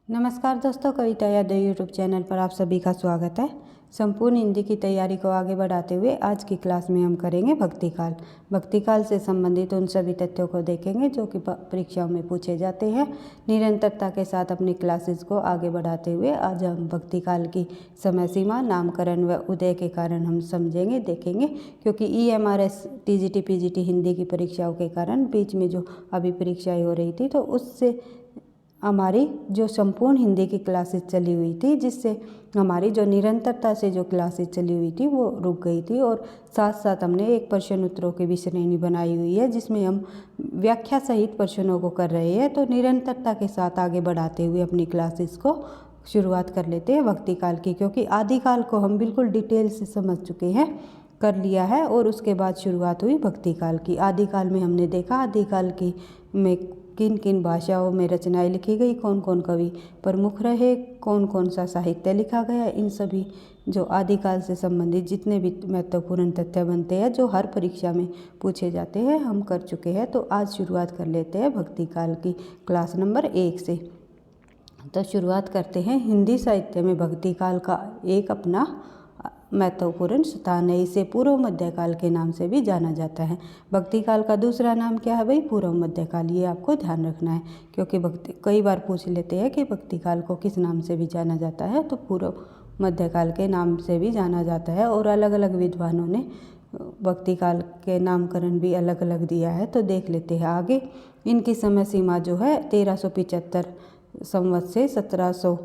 नमस्कार दोस्तों, कविता Yadav YouTube channel पर आप सभी का स्वागत है। संपूर्ण हिंदी की तैयारी को आगे बढ़ाते हुए आज की क्लास में हम करेंगे भक्तिकाल। भक्तिकाल से संबंधित उन सभी तथ्यों को देखेंगे जो कि परीक्षाओं में पूछे जाते हैं। निरंतरता के साथ अपनी क्लासेस को आगे बढ़ाते हुए आज हम भक्तिकाल की समय सीमा, नामकरण व उदय के कारण हम समझेंगे, देखेंगे। क्योंकि EMRS, TGT, PGT हिंदी की परीक्षाओं के कारण बीच में जो अभी परीक्षाएँ हो रही थी, तो उससे हमारी जो संपूर्ण हिंदी की क्लासेस चली हुई थी, जिससे हमारी जो निरंतरता से जो क्लासेस चली हुई थी वो रुक गई थी। और साथ साथ हमने एक प्रश्न उत्तरों की भी श्रेणी बनाई हुई है, जिसमें हम व्याख्या सहित प्रश्नों को कर रहे हैं। तो निरंतरता के साथ आगे बढ़ाते हुए अपनी क्लासेस को शुरुआत कर लेते हैं भक्तिकाल की, क्योंकि आदिकाल को हम बिल्कुल डिटेल से समझ चुके हैं, कर लिया है। और उसके बाद शुरुआत हुई भक्तिकाल की। आदिकाल में हमने देखा आदिकाल की में किन किन भाषाओं में रचनाएं लिखी गई, कौन कौन कवि प्रमुख रहे, कौन कौन सा साहित्य लिखा गया। इन सभी जो आदिकाल से संबंधित जितने भी महत्वपूर्ण तथ्य बनते हैं, जो हर परीक्षा में पूछे जाते हैं, हम कर चुके हैं। तो आज शुरुआत कर लेते हैं भक्तिकाल की क्लास नंबर 1 से। तो शुरुआत करते हैं। हिंदी साहित्य में भक्तिकाल का एक अपना महत्वपूर्ण स्थान है। इसे पूर्व मध्यकाल के नाम से भी जाना जाता है। भक्तिकाल का दूसरा नाम क्या है भाई? पूर्व मध्यकाल। ये आपको ध्यान रखना है, क्योंकि कई बार पूछ लेते हैं कि भक्तिकाल को किस नाम से भी जाना जाता है। तो पूर्व मध्यकाल के नाम से भी जाना जाता है। और अलग अलग विद्वानों ने भक्तिकाल के नामकरण भी अलग अलग दिया है। तो देख लेते हैं आगे। इनकी समय सीमा जो है 1375 संवत से 1700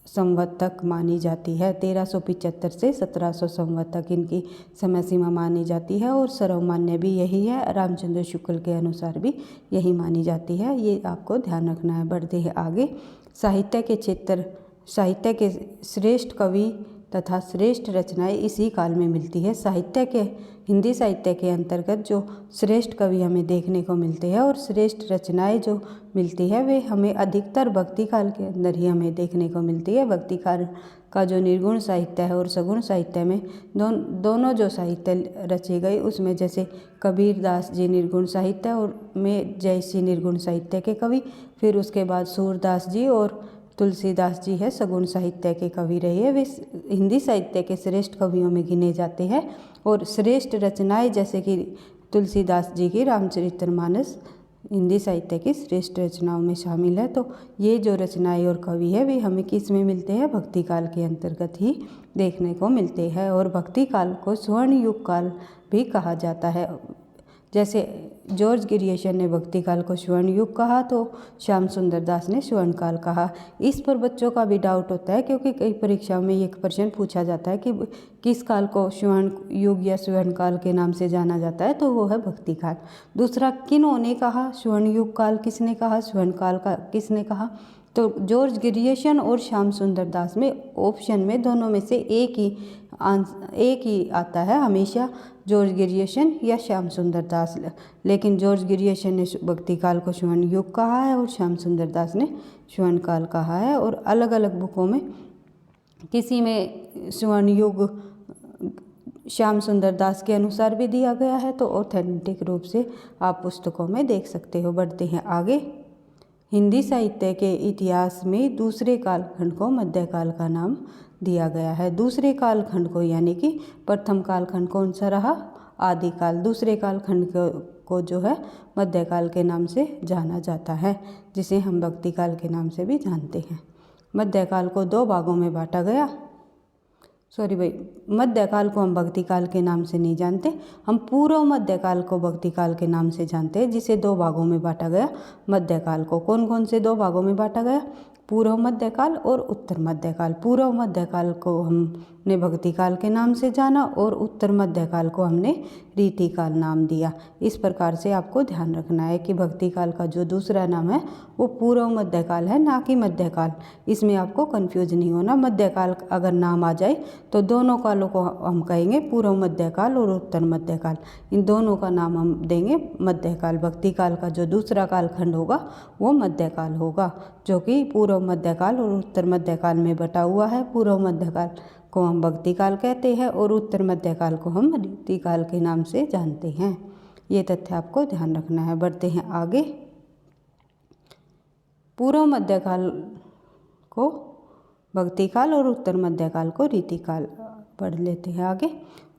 संवत तक मानी जाती है। 1375 से 1700 संवत तक इनकी समय सीमा मानी जाती है। और सर्वमान्य भी यही है, रामचंद्र शुक्ल के अनुसार भी यही मानी जाती है। ये आपको ध्यान रखना है। बढ़ते हैं आगे। साहित्य के क्षेत्र, साहित्य के श्रेष्ठ कवि तथा श्रेष्ठ रचनाएं इसी काल में मिलती है। साहित्य के, हिंदी साहित्य के अंतर्गत जो श्रेष्ठ कवि हमें देखने को मिलते हैं और श्रेष्ठ रचनाएं जो मिलती है, वे हमें अधिकतर भक्तिकाल के अंदर ही हमें देखने को मिलती है। भक्तिकाल का जो निर्गुण साहित्य है और सगुण साहित्य में दोनों जो साहित्य रचे गए, उसमें जैसे कबीर दास जी निर्गुण साहित्य और में जयसी निर्गुण साहित्य के कवि, फिर उसके बाद सूरदास जी और तुलसीदास जी है सगुण साहित्य के कवि रहे। वे हिंदी साहित्य के श्रेष्ठ कवियों में गिने जाते हैं। और श्रेष्ठ रचनाएं जैसे कि तुलसीदास जी की रामचरितमानस हिंदी साहित्य की श्रेष्ठ रचनाओं में शामिल है। तो ये जो रचनाएं और कवि है, वे हमें किस में मिलते हैं? भक्तिकाल के अंतर्गत ही देखने को मिलते हैं। और भक्तिकाल को स्वर्ण युग काल भी कहा जाता है। जैसे जॉर्ज ग्रियर्सन ने भक्तिकाल को स्वर्ण युग कहा, तो श्याम सुंदर दास ने स्वर्ण काल कहा। इस पर बच्चों का भी डाउट होता है, क्योंकि कई परीक्षाओं में एक प्रश्न पूछा जाता है कि किस काल को स्वर्ण युग या स्वर्ण काल के नाम से जाना जाता है, तो वो है भक्तिकाल। दूसरा, किन्होंने कहा स्वर्ण युग काल किसने कहा, स्वर्ण काल का किसने कहा? तो जॉर्ज ग्रियर्सन और श्याम सुंदर दास में ऑप्शन में दोनों में से एक ही आता है हमेशा, जॉर्ज ग्रियर्सन या श्याम सुंदर दास। लेकिन जॉर्ज ग्रियर्सन ने भक्तिकाल को स्वर्ण युग कहा है और श्याम सुंदर दास ने स्वर्ण काल कहा है। और अलग अलग बुकों में किसी में स्वर्ण युग श्याम सुंदर दास के अनुसार भी दिया गया है, तो ऑथेंटिक रूप से आप पुस्तकों में देख सकते हो। बढ़ते हैं आगे। हिंदी साहित्य के इतिहास में दूसरे कालखंड को मध्यकाल का नाम दिया गया है। दूसरे कालखंड को, यानी कि प्रथम कालखंड कौन सा रहा? आदिकाल। दूसरे कालखंड को जो है मध्यकाल के नाम से जाना जाता है, जिसे हम भक्तिकाल के नाम से भी जानते हैं। मध्यकाल को 2 भागों में बांटा गया। मध्यकाल को हम भक्तिकाल के नाम से नहीं जानते, हम पूर्व मध्यकाल को भक्तिकाल के नाम से जानते हैं, जिसे 2 भागों में बांटा गया। मध्यकाल को कौन कौन से 2 भागों में बांटा गया? पूर्व मध्यकाल और उत्तर मध्यकाल। पूर्व मध्यकाल को हमने भक्तिकाल के नाम से जाना और उत्तर मध्यकाल को हमने रीतिकाल नाम दिया। इस प्रकार से आपको ध्यान रखना है कि भक्तिकाल का जो दूसरा नाम है वो पूर्व मध्यकाल है, ना कि मध्यकाल। इसमें आपको कन्फ्यूज नहीं होना। मध्यकाल अगर नाम आ जाए तो दोनों कालों को हम कहेंगे पूर्व मध्यकाल और उत्तर मध्यकाल। इन दोनों का नाम हम देंगे मध्यकाल। भक्तिकाल का जो दूसरा कालखंड होगा वो मध्यकाल होगा, जो कि पूर्व मध्यकाल और उत्तर मध्यकाल में बटा हुआ है। पूर्व मध्यकाल को हम भक्तिकाल कहते हैं और उत्तर मध्यकाल को हम रीतिकाल के नाम से जानते हैं। ये तथ्य आपको ध्यान रखना है। बढ़ते हैं आगे। पूर्व मध्यकाल को भक्ति काल और उत्तर मध्यकाल को रीतिकाल पढ़ लेते हैं आगे।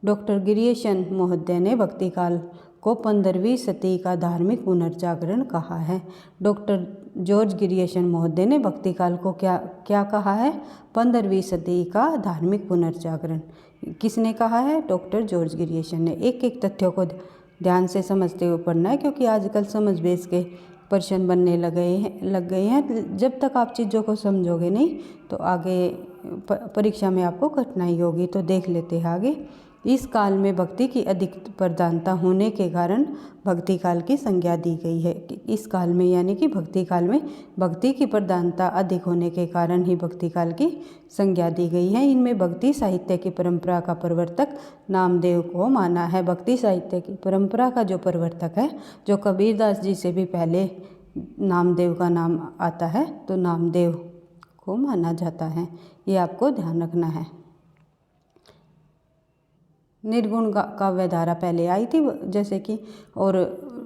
डॉक्टर गिरियशन महोदय ने भक्ति काल को 15वीं सदी का धार्मिक पुनर्जागरण कहा है। डॉक्टर जॉर्ज गिरियशन महोदय ने भक्ति काल को क्या कहा है? 15वीं सदी का धार्मिक पुनर्जागरण। किसने कहा है? डॉक्टर जॉर्ज गिरियशन ने। एक एक तथ्यों को ध्यान से समझते हुए पढ़ना है, क्योंकि आजकल समझ बेस के प्रश्न बनने लग गए हैं। जब तक आप चीज़ों को समझोगे नहीं तो आगे परीक्षा में आपको कठिनाई होगी। तो देख लेते हैं आगे। इस काल में भक्ति की अधिक प्रधानता होने के कारण भक्ति काल की संज्ञा दी गई है। इस काल में यानी कि भक्ति काल में भक्ति की प्रधानता अधिक होने के कारण ही भक्ति काल की संज्ञा दी गई है। इनमें भक्ति साहित्य की परंपरा का प्रवर्तक नामदेव को माना है। भक्ति साहित्य की परंपरा का जो प्रवर्तक है, जो कबीरदास जी से भी पहले नामदेव का नाम आता है, तो नामदेव को माना जाता है। ये आपको ध्यान रखना है। निर्गुण काव्य धारा पहले आई थी जैसे कि, और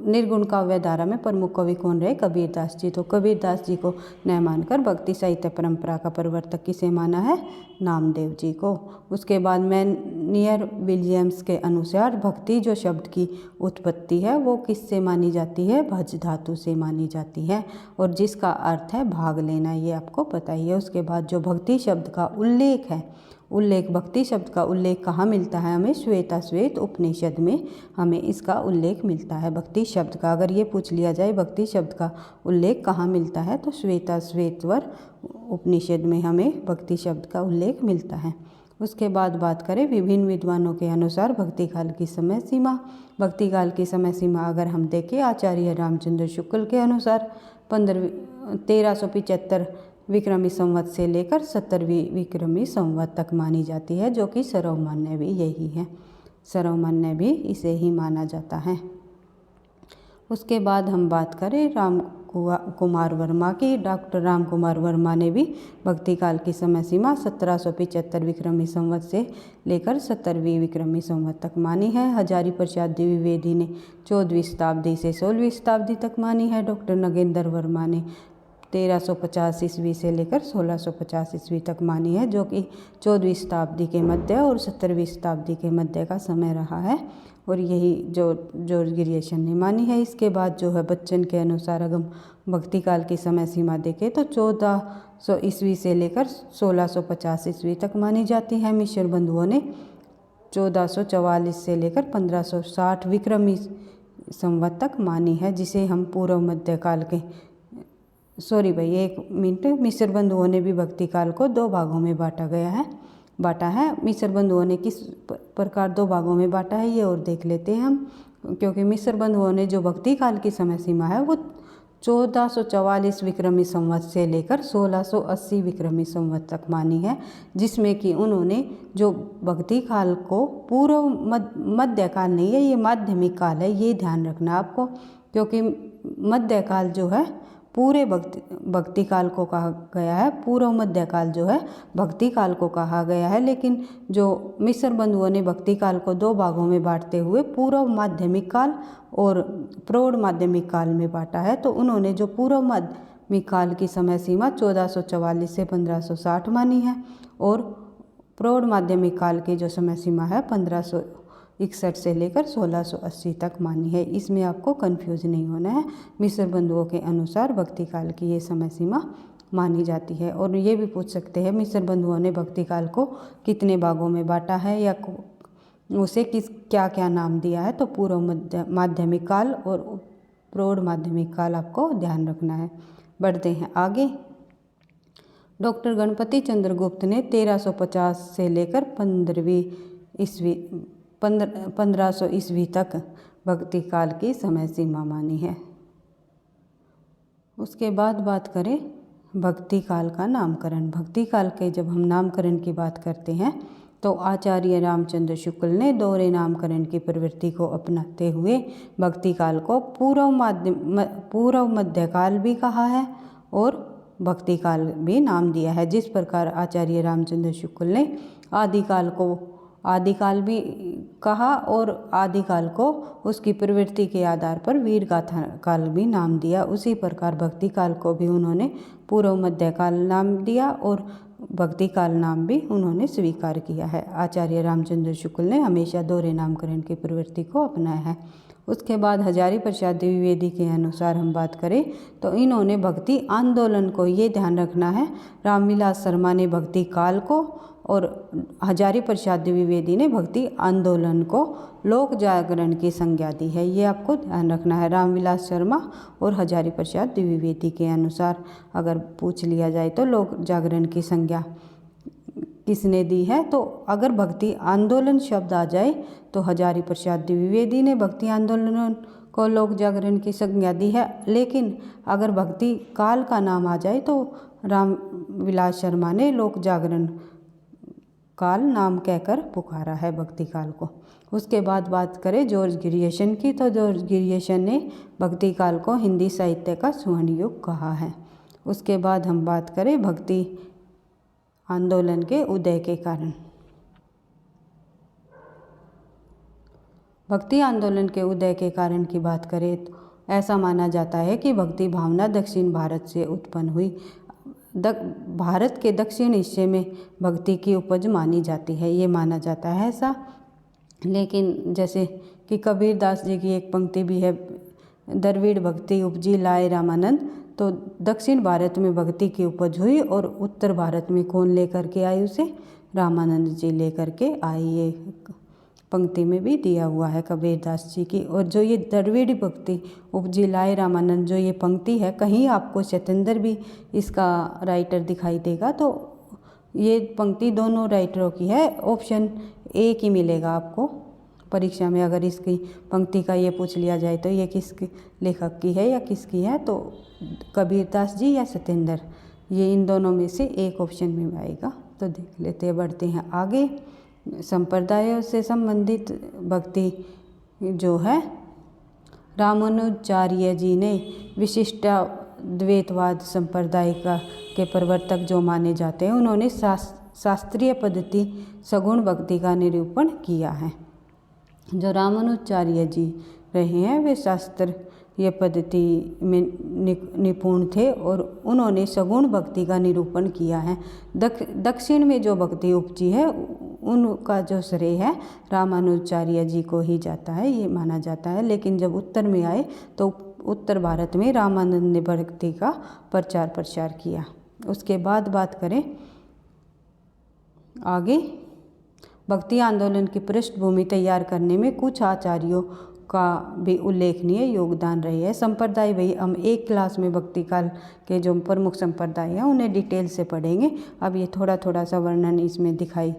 निर्गुण काव्य धारा में प्रमुख कवि कौन रहे? कबीरदास जी। तो कबीरदास जी को न मानकर भक्ति साहित्य परंपरा का प्रवर्तक किसे माना है? नामदेव जी को। उसके बाद मैनियर विलियम्स के अनुसार भक्ति जो शब्द की उत्पत्ति है वो किससे मानी जाती है? भज धातु से मानी जाती है, और जिसका अर्थ है भाग लेना। ये आपको पता ही है। उसके बाद जो भक्ति शब्द का उल्लेख है, भक्ति शब्द का उल्लेख कहाँ मिलता है? हमें श्वेताश्वेत उपनिषद में हमें इसका उल्लेख मिलता है भक्ति शब्द का। अगर ये पूछ लिया जाए भक्ति शब्द का उल्लेख कहाँ मिलता है, तो श्वेताश्वेतवर उपनिषद में हमें भक्ति शब्द का उल्लेख मिलता है। उसके बाद बात करें विभिन्न विद्वानों के अनुसार भक्ति काल की समय सीमा। भक्ति काल की समय सीमा अगर हम देखें, आचार्य रामचंद्र शुक्ल के अनुसार 1375 विक्रमी संवत से लेकर 70वीं विक्रमी संवत तक मानी जाती है, जो कि सर्वमान्य भी यही है। सर्वमान्य भी इसे ही माना जाता है। उसके बाद हम बात करें राम कुमार वर्मा की। डॉक्टर राम कुमार वर्मा ने भी भक्ति काल की समय सीमा 1775 विक्रमी संवत से लेकर 70वीं विक्रमी संवत तक मानी है। हजारी प्रसाद द्विवेदी ने 14वीं शताब्दी से 16वीं शताब्दी तक मानी है। डॉक्टर नगेंद्र वर्मा ने 1350 ईस्वी से लेकर 1650 ईस्वी तक मानी है, जो कि 14वीं शताब्दी के मध्य और 17वीं शताब्दी के मध्य का समय रहा है, और यही जो जॉर्ज गिरियशन ने मानी है। इसके बाद जो है बच्चन के अनुसार अगर भक्ति काल की समय सीमा देखें तो 1400 ईस्वी से लेकर 1650 ईस्वी तक मानी जाती है। मिश्र बंधुओं ने 1444 से लेकर 1560 विक्रमी संवत तक मानी है, जिसे हम पूर्व मध्यकाल के मिश्र बंधुओं ने भी भक्ति काल को 2 भागों में बांटा है। मिश्र बंधुओं ने किस प्रकार 2 भागों में बांटा है ये और देख लेते हैं हम, क्योंकि मिश्र बंधुओं ने जो भक्ति काल की समय सीमा है वो 1444 विक्रमी संवत से लेकर 1680 विक्रमी संवत तक मानी है, जिसमें कि उन्होंने जो भक्ति काल को पूर्व मध्यकाल नहीं है, ये माध्यमिक काल है। ये ध्यान रखना आपको, क्योंकि मध्यकाल जो है पूरे भक्ति काल को कहा गया है, पूर्व मध्यकाल जो है भक्ति काल को कहा गया है। लेकिन जो मिश्र बंधुओं ने भक्ति काल को 2 भागों में बांटते हुए पूर्व माध्यमिक काल और प्रौढ़ माध्यमिक काल में बांटा है, तो उन्होंने जो पूर्व माध्यमिक काल की समय सीमा 1444 से 1560 मानी है, और प्रौढ़ माध्यमिक काल की जो समय सीमा है 1561 से लेकर 1680 तक मानी है। इसमें आपको कंफ्यूज नहीं होना है। मिश्र बंधुओं के अनुसार भक्ति काल की ये समय सीमा मानी जाती है। और ये भी पूछ सकते हैं मिश्र बंधुओं ने भक्ति काल को कितने भागों में बांटा है, या उसे क्या क्या नाम दिया है, तो पूर्व माध्यमिक काल और प्रौढ़ माध्यमिक काल आपको ध्यान रखना है। बढ़ते हैं आगे। डॉक्टर गणपति चंद्र गुप्त ने 1350 से लेकर 1500 ईस्वी तक भक्ति काल की समय सीमा मानी है। उसके बाद बात करें भक्ति काल का नामकरण। भक्ति काल के जब हम नामकरण की बात करते हैं तो आचार्य रामचंद्र शुक्ल ने दोहरे नामकरण की प्रवृत्ति को अपनाते हुए भक्ति काल को पूर्व मध्यकाल भी कहा है और भक्ति काल भी नाम दिया है। जिस प्रकार आचार्य रामचंद्र शुक्ल ने आदिकाल को आदिकाल भी कहा और आदिकाल को उसकी प्रवृत्ति के आधार पर वीर गाथा काल भी नाम दिया। उसी प्रकार भक्ति काल को भी उन्होंने पूर्व मध्यकाल नाम दिया और भक्ति काल नाम भी उन्होंने स्वीकार किया है। आचार्य रामचंद्र शुक्ल ने हमेशा दोहरे नामकरण की प्रवृत्ति को अपनाया है। उसके बाद हजारी प्रसाद द्विवेदी के अनुसार हम बात करें तो इन्होंने भक्ति आंदोलन को ये ध्यान रखना है, रामविलास शर्मा ने भक्ति काल को और हजारी प्रसाद द्विवेदी ने भक्ति आंदोलन को लोक जागरण की संज्ञा दी है। ये आपको ध्यान रखना है। रामविलास शर्मा और हजारी प्रसाद द्विवेदी के अनुसार अगर पूछ लिया जाए तो लोक जागरण की संज्ञा किसने दी है, तो अगर भक्ति आंदोलन शब्द आ जाए तो हजारी प्रसाद द्विवेदी ने भक्ति आंदोलन को लोक जागरण की संज्ञा दी है। लेकिन अगर भक्ति काल का नाम आ जाए तो रामविलास शर्मा ने लोक जागरण काल नाम कहकर पुकारा है भक्ति काल को। उसके बाद बात करें जॉर्ज ग्रियर्सन की, तो जॉर्ज ग्रियर्सन ने भक्ति काल को हिंदी साहित्य का स्वर्ण युग कहा है। उसके बाद हम बात करें भक्ति आंदोलन के उदय के कारण। भक्ति आंदोलन के उदय के कारण की बात करें तो ऐसा माना जाता है कि भक्ति भावना दक्षिण भारत से उत्पन्न हुई। भारत के दक्षिण हिस्से में भक्ति की उपज मानी जाती है, ये माना जाता है ऐसा। लेकिन जैसे कि कबीरदास जी की एक पंक्ति भी है, द्रविड़ भक्ति उपजी लाए रामानंद, तो दक्षिण भारत में भक्ति की उपज हुई और उत्तर भारत में कौन लेकर के आई उसे? रामानंद जी लेकर के आई। ये पंक्ति में भी दिया हुआ है कबीरदास जी की। और जो ये द्रविड़ भक्ति उपजी लाए रामानंद जो ये पंक्ति है, कहीं आपको सतेंद्र भी इसका राइटर दिखाई देगा, तो ये पंक्ति दोनों राइटरों की है। ऑप्शन ए की मिलेगा आपको परीक्षा में। अगर इसकी पंक्ति का ये पूछ लिया जाए तो ये किस लेखक की है या किसकी है, तो कबीरदास जी या सतेंद्र, ये इन दोनों में से एक ऑप्शन में आएगा। तो देख लेते हैं, बढ़ते हैं आगे। संप्रदायों से संबंधित भक्ति जो है, रामानुजाचार्य जी ने विशिष्टाद्वैतवाद संप्रदाय के प्रवर्तक जो माने जाते हैं, उन्होंने शास्त्रीय पद्धति सगुण भक्ति का निरूपण किया है। जो रामानुजाचार्य जी रहे हैं वे शास्त्रीय पद्धति में निपुण थे और उन्होंने सगुण भक्ति का निरूपण किया है। दक्षिण में जो भक्ति उपजी है उनका जो श्रेय है रामानुजाचार्य जी को ही जाता है, ये माना जाता है। लेकिन जब उत्तर में आए तो उत्तर भारत में रामानंद ने भक्ति का प्रचार प्रसार किया। उसके बाद बात करें आगे, भक्ति आंदोलन की पृष्ठभूमि तैयार करने में कुछ आचार्यों का भी उल्लेखनीय योगदान रही है। संप्रदाय भाई हम एक क्लास में भक्ति काल के जो प्रमुख संप्रदाय हैं उन्हें डिटेल से पढ़ेंगे। अब ये थोड़ा थोड़ा सा वर्णन इसमें दिखाई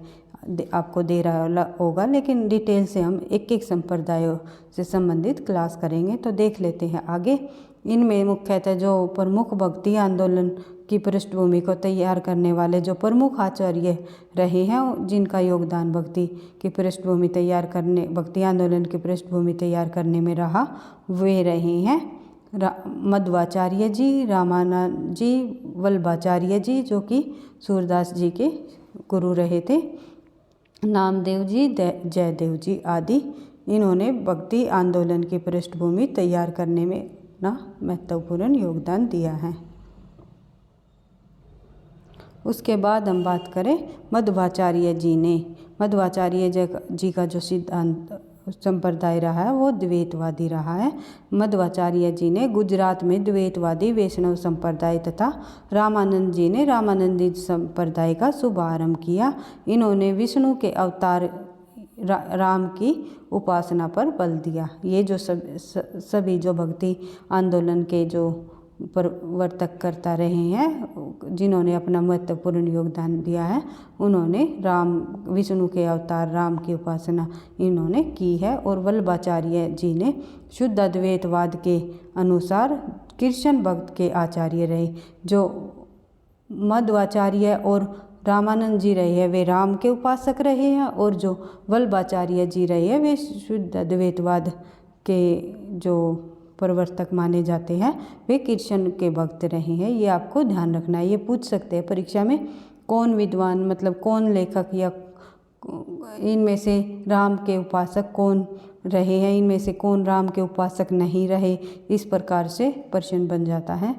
आपको दे रहा होगा, लेकिन डिटेल से हम एक एक संप्रदायों से संबंधित क्लास करेंगे। तो देख लेते हैं आगे। इनमें मुख्यतः जो प्रमुख भक्ति आंदोलन की पृष्ठभूमि को तैयार करने वाले जो प्रमुख आचार्य रहे हैं, जिनका योगदान भक्ति आंदोलन की पृष्ठभूमि तैयार करने में रहा, वे रहे हैं मध्वाचार्य जी, रामानंद जी, वल्लभाचार्य जी जो कि सूरदास जी के गुरु रहे थे, नामदेव जी, जयदेव जी आदि। इन्होंने भक्ति आंदोलन की पृष्ठभूमि तैयार करने में अपना महत्वपूर्ण योगदान दिया है। उसके बाद हम बात करें मध्वाचार्य जी ने। मध्वाचार्य जी का जो सिद्धांत संप्रदाय रहा है वो द्वैतवादी रहा है। मध्वाचार्य जी ने गुजरात में द्वैतवादी वैष्णव संप्रदाय तथा रामानंद जी ने रामानंदी संप्रदाय का शुभारंभ किया। इन्होंने विष्णु के अवतार राम की उपासना पर बल दिया। ये जो सभी जो भक्ति आंदोलन के जो प्रवर्तक करता रहे हैं, जिन्होंने अपना महत्वपूर्ण योगदान दिया है, उन्होंने विष्णु के अवतार राम की उपासना इन्होंने की है। और वल्लभाचार्य जी ने शुद्ध अद्वैतवाद के अनुसार कृष्ण भक्त के आचार्य रहे। जो मध्वाचार्य और रामानंद जी रहे हैं वे राम के उपासक रहे हैं, और जो वल्लभाचार्य जी रहे हैं वे शुद्ध अद्वैतवाद के जो प्रवर्तक माने जाते हैं, वे कृष्ण के भक्त रहे हैं। ये आपको ध्यान रखना है। ये पूछ सकते हैं परीक्षा में, कौन विद्वान मतलब कौन लेखक या इनमें से राम के उपासक कौन रहे हैं, इनमें से कौन राम के उपासक नहीं रहे, इस प्रकार से प्रश्न बन जाता है।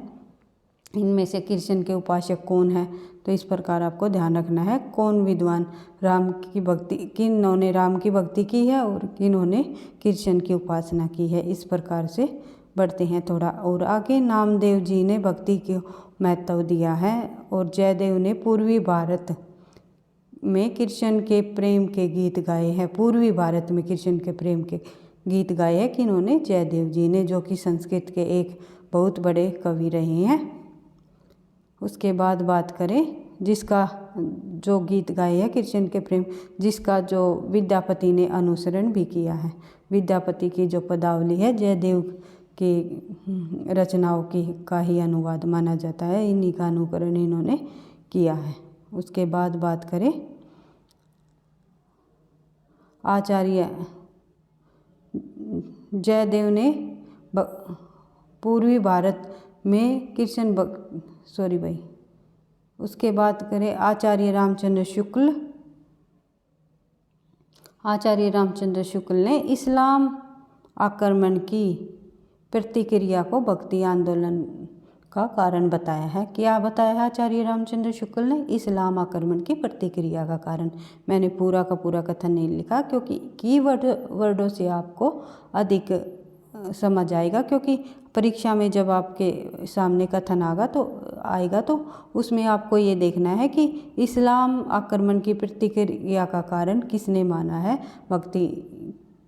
इनमें से कृष्ण के उपासक कौन है, तो इस प्रकार आपको ध्यान रखना है। कौन विद्वान राम की भक्ति, किन्होंने राम की भक्ति की है और किन्होंने कृष्ण की उपासना की है, इस प्रकार से बढ़ते हैं थोड़ा और आगे। नामदेव जी ने भक्ति को महत्व दिया है और जयदेव ने पूर्वी भारत में कृष्ण के प्रेम के गीत गाए हैं। पूर्वी भारत में कृष्ण के प्रेम के गीत गाए हैं किन्होंने, जयदेव जी ने, जो कि संस्कृत के एक बहुत बड़े कवि रहे हैं। उसके बाद बात करें जिसका जो गीत गाए हैं कृष्ण के प्रेम, जिसका जो विद्यापति ने अनुसरण भी किया है। विद्यापति की जो पदावली है जयदेव की रचनाओं की का ही अनुवाद माना जाता है, इन्हीं का अनुकरण इन्होंने किया है। उसके बाद बात करें आचार्य जयदेव ने पूर्वी भारत में उसके बाद करें आचार्य रामचंद्र शुक्ल ने इस्लाम आक्रमण की प्रतिक्रिया को भक्ति आंदोलन का कारण बताया है। क्या बताया है आचार्य रामचंद्र शुक्ल ने? इस्लाम आक्रमण की प्रतिक्रिया का कारण। मैंने पूरा का पूरा कथन नहीं लिखा क्योंकि वर्डों से आपको अधिक समझ आएगा, क्योंकि परीक्षा में जब आपके सामने कथन आएगा तो उसमें आपको ये देखना है कि इस्लाम आक्रमण की प्रतिक्रिया का कारण किसने माना है भक्ति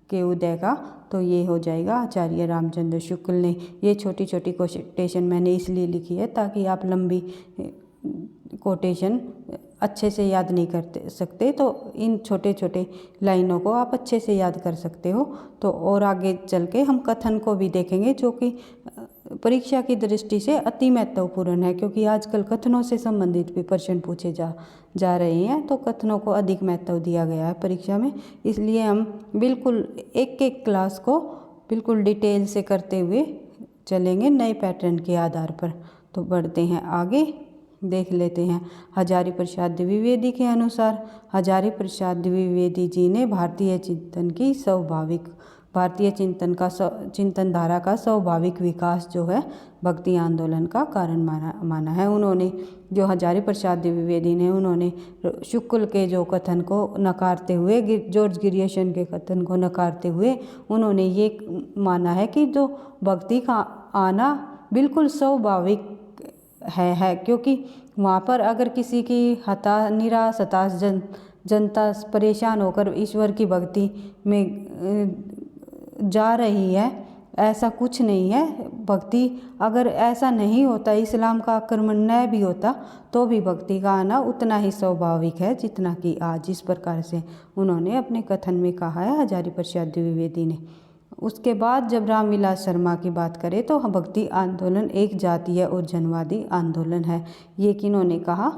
के उदय का, तो ये हो जाएगा आचार्य रामचंद्र शुक्ल ने। ये छोटी छोटी कोटेशन मैंने इसलिए लिखी है ताकि आप लंबी कोटेशन अच्छे से याद नहीं कर सकते, तो इन छोटे छोटे लाइनों को आप अच्छे से याद कर सकते हो। तो और आगे चल के हम कथन को भी देखेंगे जो कि परीक्षा की दृष्टि से अति महत्वपूर्ण है, क्योंकि आजकल कथनों से संबंधित भी प्रश्न पूछे जा रहे हैं, तो कथनों को अधिक महत्व दिया गया है परीक्षा में। इसलिए हम बिल्कुल एक एक क्लास को बिल्कुल डिटेल से करते हुए चलेंगे नए पैटर्न के आधार पर। तो बढ़ते हैं आगे, देख लेते हैं। हजारी प्रसाद द्विवेदी के अनुसार हजारी प्रसाद द्विवेदी जी ने भारतीय चिंतन धारा का स्वाभाविक विकास जो है भक्ति आंदोलन का कारण माना है। उन्होंने जो हजारी प्रसाद द्विवेदी ने उन्होंने शुक्ल के जो कथन को नकारते हुए, जॉर्ज ग्रियर्सन के कथन को नकारते हुए उन्होंने ये माना है कि जो भक्ति का आना बिल्कुल स्वाभाविक है, क्योंकि वहाँ पर अगर किसी की निराश हताश जनता परेशान होकर ईश्वर की भक्ति में जा रही है, ऐसा कुछ नहीं है। भक्ति अगर ऐसा नहीं होता, इस्लाम का आक्रमण न भी होता, तो भी भक्ति का आना उतना ही स्वाभाविक है जितना कि आज, इस प्रकार से उन्होंने अपने कथन में कहा है हजारी प्रसाद द्विवेदी ने। उसके बाद जब रामविलास शर्मा की बात करें तो भक्ति आंदोलन एक जातीय और जनवादी आंदोलन है। ये किन्होंने कहा?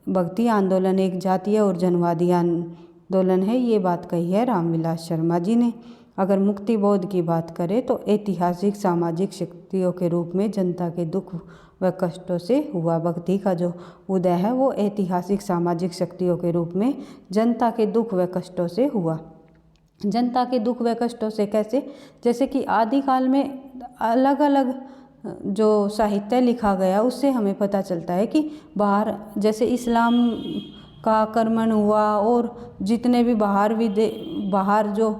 भक्ति आंदोलन एक जातीय और जनवादी आंदोलन है, ये बात कही है रामविलास शर्मा जी ने। अगर मुक्ति बोध की बात करें तो ऐतिहासिक सामाजिक शक्तियों के रूप में जनता के दुख व कष्टों से हुआ। भक्ति का जो उदय है वो ऐतिहासिक सामाजिक शक्तियों के रूप में जनता के दुख व कष्टों से हुआ। जनता के दुख व कष्टों से कैसे? जैसे कि आदिकाल में अलग अलग जो साहित्य लिखा गया उससे हमें पता चलता है कि बाहर जैसे इस्लाम का आक्रमण हुआ और जितने भी बाहर जो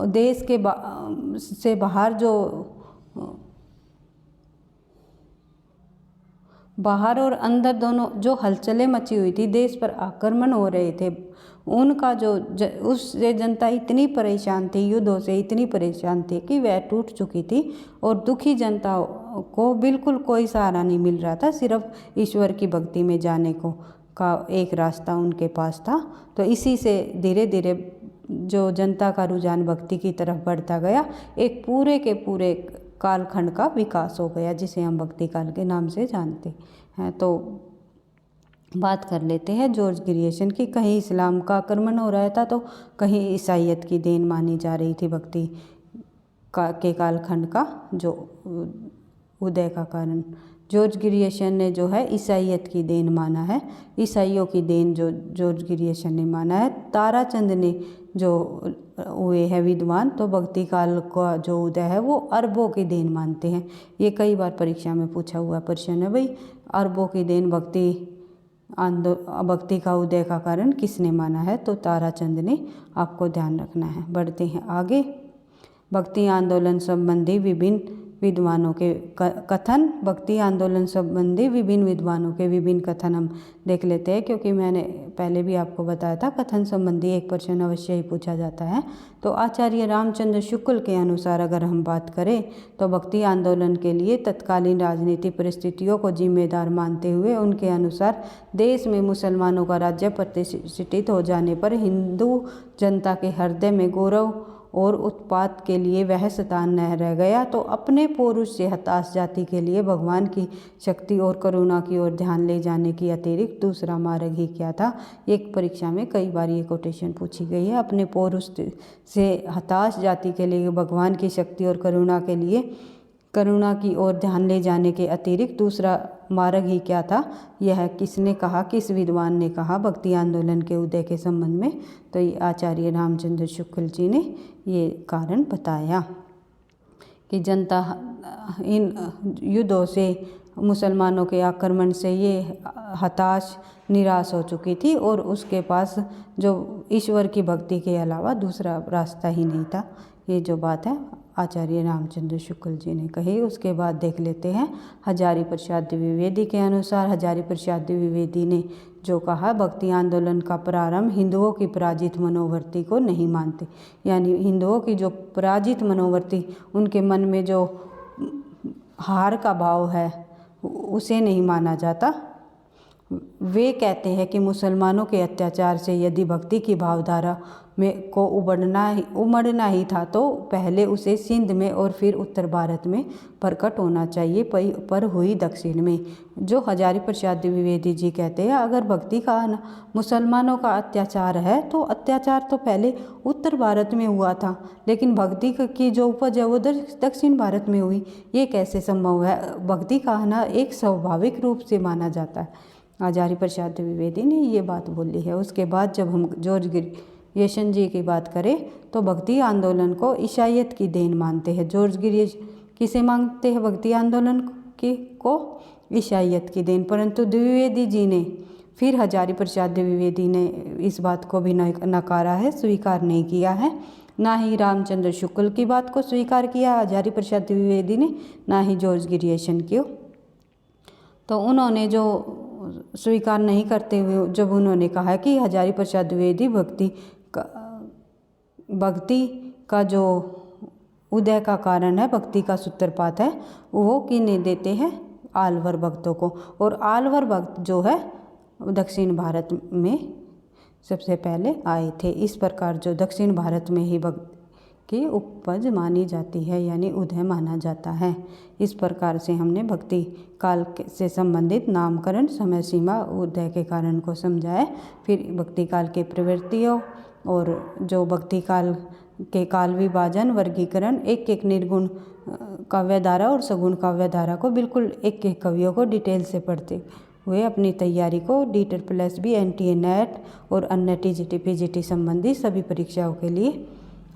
देश के से बाहर जो बाहर और अंदर दोनों जो हलचलें मची हुई थी, देश पर आक्रमण हो रहे थे, उनका उससे जनता इतनी परेशान थी, युद्धों से इतनी परेशान थी कि वह टूट चुकी थी और दुखी जनता को बिल्कुल कोई सहारा नहीं मिल रहा था। सिर्फ ईश्वर की भक्ति में जाने का एक रास्ता उनके पास था। तो इसी से धीरे धीरे जो जनता का रुझान भक्ति की तरफ बढ़ता गया, एक पूरे के पूरे कालखंड का विकास हो गया, जिसे हम भक्ति काल के नाम से जानते हैं। तो बात कर लेते हैं जॉर्ज ग्रियर्सन की। कहीं इस्लाम का आक्रमण हो रहा था तो कहीं ईसाइयत की देन मानी जा रही थी भक्ति के कालखंड का जो उदय का कारण जॉर्ज ग्रियर्सन ने जो है ईसाइयत की देन माना है, ईसाइयों की देन जो जॉर्ज ग्रियर्सन ने माना है। ताराचंद ने जो हुए हैं विद्वान, तो भक्ति काल का जो उदय है वो अरबों की देन मानते हैं। ये कई बार परीक्षा में पूछा हुआ प्रश्न है भाई, अरबों की देन भक्ति का उदय का कारण किसने माना है, तो ताराचंद ने, आपको ध्यान रखना है। बढ़ते हैं आगे। भक्ति आंदोलन संबंधी विभिन्न विद्वानों के कथन, भक्ति आंदोलन संबंधी विभिन्न विद्वानों के विभिन्न कथन हम देख लेते हैं, क्योंकि मैंने पहले भी आपको बताया था कथन संबंधी एक प्रश्न अवश्य ही पूछा जाता है। तो आचार्य रामचंद्र शुक्ल के अनुसार अगर हम बात करें तो भक्ति आंदोलन के लिए तत्कालीन राजनीतिक परिस्थितियों को जिम्मेदार मानते हुए उनके अनुसार देश में मुसलमानों का राज्य प्रतिष्ठित हो जाने पर हिंदू जनता के हृदय में गौरव और उत्पात के लिए वह स्थान न रह गया, तो अपने पौरुष से हताश जाति के लिए भगवान की शक्ति और करुणा की ओर ध्यान ले जाने की अतिरिक्त दूसरा मार्ग ही क्या था। एक परीक्षा में कई बार ये कोटेशन पूछी गई है। अपने पौरुष से हताश जाति के लिए भगवान की शक्ति और करुणा की ओर ध्यान ले जाने के अतिरिक्त दूसरा मार्ग ही क्या था। यह किसने कहा, किस विद्वान ने कहा भक्ति आंदोलन के उदय के संबंध में, तो ये आचार्य रामचंद्र शुक्ल जी ने ये कारण बताया कि जनता इन युद्धों से, मुसलमानों के आक्रमण से ये हताश, निराश हो चुकी थी और उसके पास जो ईश्वर की भक्ति के अलावा दूसरा रास्ता ही नहीं था। ये जो बात है आचार्य रामचंद्र शुक्ल जी ने कही। उसके बाद देख लेते हैं हजारी प्रसाद द्विवेदी के अनुसार। हजारी प्रसाद द्विवेदी ने जो कहा, भक्ति आंदोलन का प्रारंभ हिंदुओं की पराजित मनोवृत्ति को नहीं मानते, यानी हिंदुओं की जो पराजित मनोवृत्ति, उनके मन में जो हार का भाव है उसे नहीं माना जाता। वे कहते हैं कि मुसलमानों के अत्याचार से यदि भक्ति की भावधारा में को उमड़ना ही था तो पहले उसे सिंध में और फिर उत्तर भारत में प्रकट होना चाहिए, पर हुई दक्षिण में। जो हजारी प्रसाद द्विवेदी जी कहते हैं, अगर भक्ति का मुसलमानों का अत्याचार है तो अत्याचार तो पहले उत्तर भारत में हुआ था, लेकिन भक्ति की जो उपज है वो दक्षिण भारत में हुई। ये कैसे संभव है? भक्ति का आना एक स्वाभाविक रूप से माना जाता है। हजारी प्रसाद द्विवेदी ने ये बात बोली है। उसके बाद जब हम जॉर्ज ग्रियर्सन जी की बात करें तो भक्ति आंदोलन को ईसाइयत की देन मानते हैं। जॉर्ज ग्रियर्सन किसे मानते हैं? भक्ति आंदोलन को ईसाइयत की देन। परंतु द्विवेदी जी ने, फिर हजारी प्रसाद द्विवेदी ने इस बात को भी नकारा है, स्वीकार नहीं किया है। ना ही रामचंद्र शुक्ल की बात को स्वीकार किया हजारी प्रसाद द्विवेदी ने, ना ही जॉर्ज ग्रियर्सन की। तो उन्होंने जो स्वीकार नहीं करते हुए जब उन्होंने कहा कि हजारी प्रसाद द्विवेदी भक्ति का जो उदय का कारण है, भक्ति का सूत्रपात है, वो किन्हें देते हैं? आलवर भक्तों को। और आलवर भक्त जो है दक्षिण भारत में सबसे पहले आए थे। इस प्रकार जो दक्षिण भारत में ही भक्ति की उपज मानी जाती है, यानी उदय माना जाता है। इस प्रकार से हमने भक्ति काल से संबंधित नामकरण, समय सीमा, उदय के कारण को समझाया। फिर भक्ति काल के प्रवृत्तियों और जो भक्ति काल के काल विभाजन, वर्गीकरण, एक एक निर्गुण काव्यधारा और सगुण काव्यधारा को बिल्कुल एक एक कवियों को डिटेल से पढ़ते हुए अपनी तैयारी को DET+B, NTA, NET और अन्य TGT PGT संबंधी सभी परीक्षाओं के लिए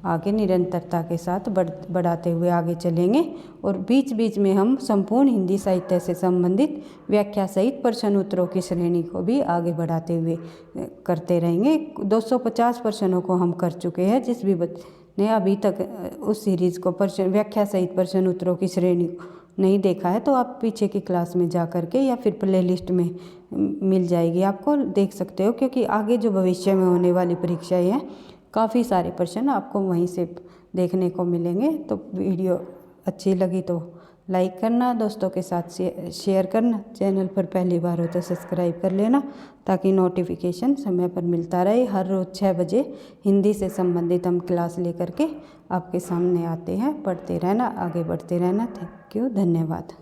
आगे निरंतरता के साथ बढ़ाते हुए आगे चलेंगे। और बीच बीच में हम संपूर्ण हिंदी साहित्य से संबंधित व्याख्या सहित प्रश्न उत्तरों की श्रेणी को भी आगे बढ़ाते हुए करते रहेंगे। 250 प्रश्नों को हम कर चुके हैं। जिस भी ने अभी तक उस सीरीज़ को व्याख्या सहित प्रश्न उत्तरों की श्रेणी नहीं देखा है तो आप पीछे की क्लास में जा कर के या फिर प्लेलिस्ट में मिल जाएगी, आपको देख सकते हो। क्योंकि आगे जो भविष्य में होने वाली परीक्षाएँ हैं, काफ़ी सारे प्रश्न आपको वहीं से देखने को मिलेंगे। तो वीडियो अच्छी लगी तो लाइक करना, दोस्तों के साथ शेयर करना, चैनल पर पहली बार हो तो सब्सक्राइब कर लेना ताकि नोटिफिकेशन समय पर मिलता रहे। हर रोज़ 6 बजे हिंदी से संबंधित हम क्लास लेकर के आपके सामने आते हैं। पढ़ते रहना, आगे बढ़ते रहना। थैंक यू, धन्यवाद।